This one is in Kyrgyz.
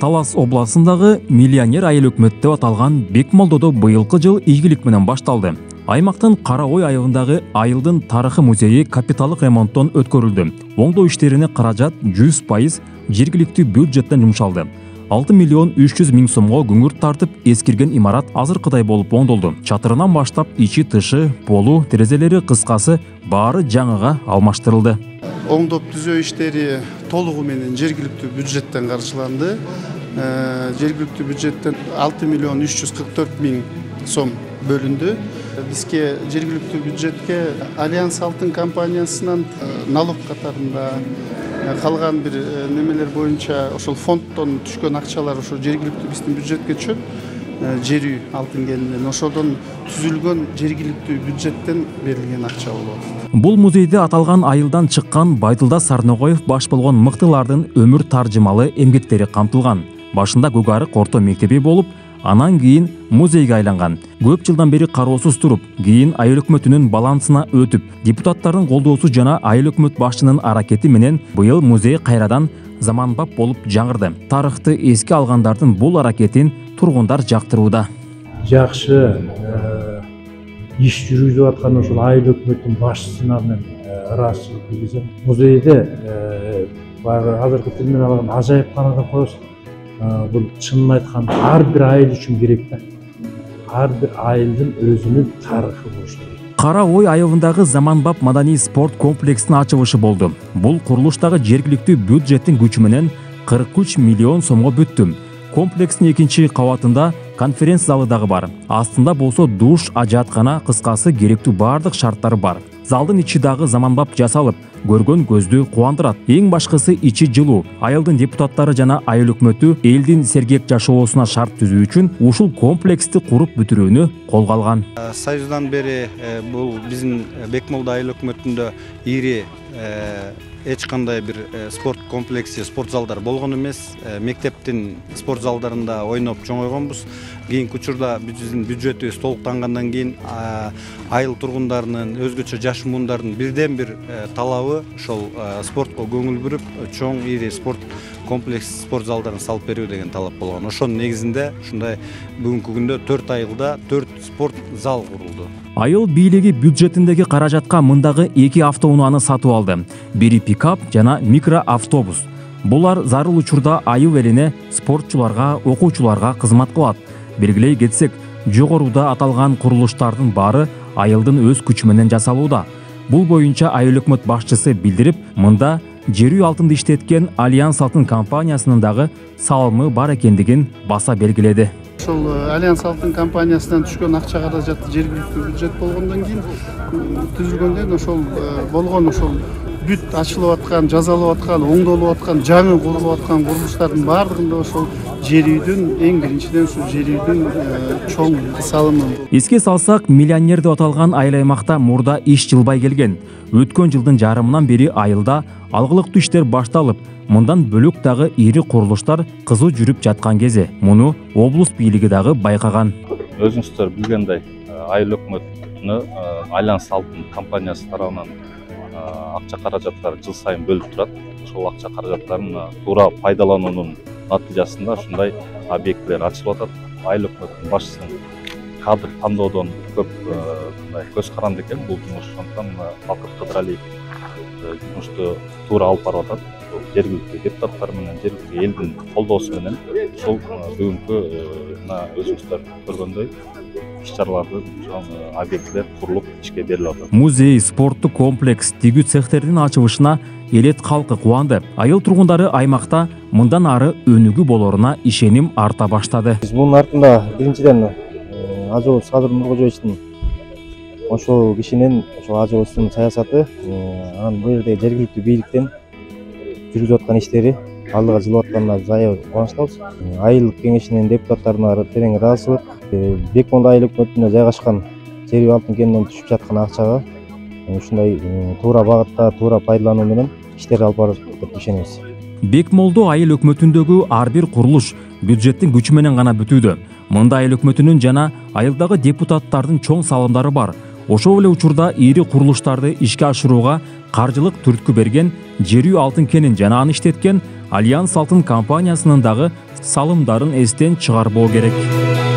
Талас областындагы миллионер айыл өкмөт деп аталган Бекмолдодо быйылкы жыл ийгилик менен башталды. Аймактын Кара Ой айылындагы айылдын тарыхы музейи капиталдык ремонттон өткөрүлдү. Оңдоо иштерине каражат 100% жергиликтүү бюджеттен жумшалды. 6 миллион 300 миң сомго күңүрт тартып, эскирген имарат азыркыдай болуп оңдолду. Чатырынан баштап ичи тышы, полу, терезелери кыскасы баары жаңыга алмаштырылды. Оңдоп түзөө иштери толугу менен жергиликтүү бюджеттен каржыланды. Жергиликтүү бюджеттен 6 миллион 344 миң сом бөлүндү. Бизге жергиликтүү бюджетке Альянс Алтын компаниясынан налог катарында калган бир немелер боюнча ошол фонддон түшкөн акчалар ошо жергиликтүү биздин бюджетке түшөт. Жер үй алтын кенинен ошодон түзүлгөн жергиликтүү бюджеттен берилген акча болот. Бул музейде аталган айылдан чыккан Байтылдас Сарногоев баш болгон мыктылардын өмүр таржымалы эмгектери камтылган. Башында Көк Арык орто мектеби болуп, анан кийин музейге айланган. Көп жылдан бери кароосуз туруп, кийин айыл өкмөтүнүн балансына өтүп, депутаттардын колдоосу жана айыл өкмөт башчынын аракети менен быйыл музей кайрадан заманбап болуп жаңырды. Тарыхты эске алгандардын бул аракетин тургундар жактырууда. Жакшы иш жүргүзүп аткан ошол айыл өкмөттүн башчысына мен ыраазычылык билдирсем. Музейде азыркы тил менен алган ажайыпкана деп коебуз. Бул чынын айтканда ар бир айыл үчүн керек да. Ар бир айылдын өзүнүн тарыхы болуш керек. Кара Ой айылындагы заманбап маданий спорт комплексинин ачылышы болду. Бул курулуштагы жергиликтүү бюджеттин күчү менен 43 миллион сомго бүттү. Комплекстин экинчи кабатында конференц залы дагы бар. Астында болсо душ, ажаткана, кыскасы керектүү бардык шарттары бар. Залдын ичи дагы заманбап жасалып, көргөн көздү кубандырат. Эң башкысы ичи жылуу. Айылдын депутаттары жана айыл өкмөтү элдин сергек жашоосуна шарт түзүү үчүн ушул комплексти куруп бүтүрүүнү колго алган. Союздан бери бул биздин Бекмолдо айыл өкмөтүндө ири эч кандай бир спорт комплекси, спорт залдар болгон эмес. Мектептин спорт залдарында ойноп чоңойгонбуз. Кийинки учурда биздин бюджетибиз толуктангандан кийин айыл тургундарынын, өзгөчө жаш муундардын бирден бир талабы ошол спортко көңүл буруп, чоң ири спорт комплекс, спорт залдарын салып берүү деген талап болгон. Ошонун негизинде ушундай бүгүнкү күндө 4 айылда 4 спорт зал курулду. Айыл бийлиги бюджетиндеги каражатка мындагы 2 автоунааны сатып алды. Бири пикап жана микроавтобус. Булар зарыл учурда айыл элине, спортчуларга, окуучуларга кызмат кылат. Белгилей кетсек, жогоруда аталган курулуштардын баары айылдын өз күчү менен жасалууда. Бул боюнча айыл өкмөт башчысы билдирип, мында жер үй алтынды иштеткен Альянс Алтын компаниясынын дагы салымы бар экендигин баса белгиледи. Ошол Альянс Алтын компаниясынан түшкөн акча каражаты жергиликтүү бюджет болгондон кийин түзүлгөндөн ошол болгон ошол бүт ачылып аткан, жазалып аткан, оңдолуп аткан, жаңы курулуп аткан курулуштардын баардыгында ошол жер үйдүн эң биринчиден ушул жер үйдүн чоң салымы. Эске салсак, миллионер деп аталган айыл аймакта мурда иш жылбай келген. Өткөн жылдын жарымынан бери айылда алгылыктуу иштер башталып, мындан бөлөк дагы ири курулуштар кызуу жүрүп жаткан кези. Муну облус бийлиги дагы байкаган. Өзүңүздөр билгендей, айыл өкмөтүнө Альянс Алтын компаниясы тарабынан акча каражаттары жыл сайын бөлүп турат. Ошол акча каражаттарын туура пайдалануунун натыйжасында ушундай объектилер ачылып атат. Айыл өкмөтүнүн башчысынын кадр тандоодон көп көз каранды экен бул жумуш. Ошондон Бакыт Кыдыралиев жумушту туура алып барып атат. Жергиликтүү депутаттар менен, жергиликтүү элдин колдоосу менен ушул бүгүнкү өзүңүздөр көргөндөй иш-чараларды объектилер курулуп ишке берилип атат. Музей, спорттук комплекс, тигүү цехтердин ачылышына элет калкы кубанды. Айыл тургундары аймакта мындан ары өнүгүү болоруна ишеним арта баштады. Биз мунун артында биринчиден Ажыбов Садыр Нуркожоевичтин ошол кишинин, ошол Ажыбовдун саясаты, анан бул жерде жергиликтүү бийликтен жүргүзүп аткан иштери алдыга жылып атканына зая кубанычтабыз. Айыл кеңешинин депутаттарына терең ыраазычылык. Бекмолдо айыл өкмөтүнө жайгашкан жер үй алтын кенинен түшүп жаткан акчага ушундай туура багытта, туура пайдалануу менен иштер алып барып деп ишенебиз. Бекмолдо айыл өкмөтүндөгү ар бир курулуш бюджеттин күчү менен гана бүтүүдө. Мында айыл өкмөтүнүн жана айылдагы депутаттардын чоң салымдары бар. Ошол эле учурда ири курулуштарды ишке ашырууга каржылык түрткү берген Жер үй алтын кенин жана аны иштеткен Альянс алтын компаниясынын дагы салымдарын эстен чыгарбоо керек.